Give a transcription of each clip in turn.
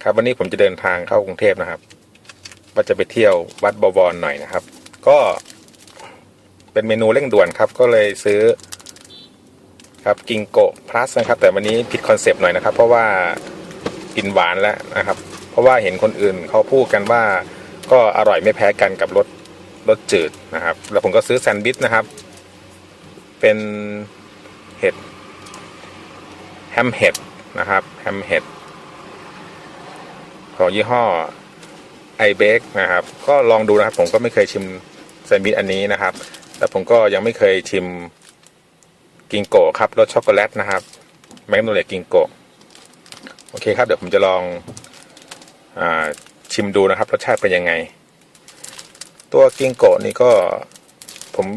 ครับวันนี้ผมจะเดินทางเข้ากรุงเทพนะครับว่าจะไปเที่ยววัดบวรหน่อยนะครับก็เป็นเมนูเร่งด่วนครับก็เลยซื้อครับกิงโกะพลัสนะครับแต่วันนี้ผิดคอนเซปต์หน่อยนะครับเพราะว่ากินหวานแล้วนะครับเพราะว่าเห็นคนอื่นเขาพูดกันว่าก็อร่อยไม่แพ้กันกับรสจืดนะครับแล้วผมก็ซื้อแซนด์วิชนะครับเป็นเห็ดแฮมเห็ดนะครับแฮมเห็ดของยี่ห้อไอเบกนะครับก็ลองดูนะครับผมก็ไม่เคยชิมแซนด์วิชอันนี้นะครับแล้วผมก็ยังไม่เคยชิมกิงโกะครับรสช็อกโกแลตนะครับแมกโนเลียกิงโกะโอเคครับเดี๋ยวผมจะลองชิมดูนะครับรสชาติเป็นยังไงตัวกิงโกะนี่ก็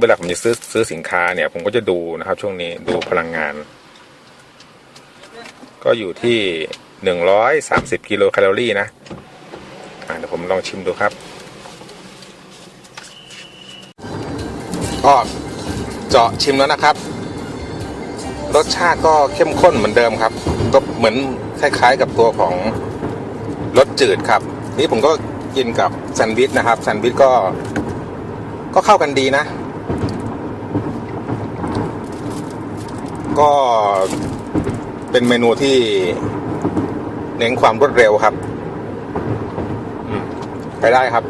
เวลาผมจะซื้อสินค้าเนี่ยผมก็จะดูนะครับช่วงนี้ดูพลังงานก็อยู่ที่130 กิโลแคลอรี่นะเดี๋ยวผมลองชิมดูครับก็เจาะชิมแล้วนะครับรสชาติก็เข้มข้นเหมือนเดิมครับก็เหมือนคล้ายๆกับตัวของรสจืดครับนี่ผมก็กินกับแซนด์วิชนะครับแซนด์วิชก็เข้ากันดีนะก็เป็นเมนูที่เน้นความรวดเร็วครับไปได้ครับ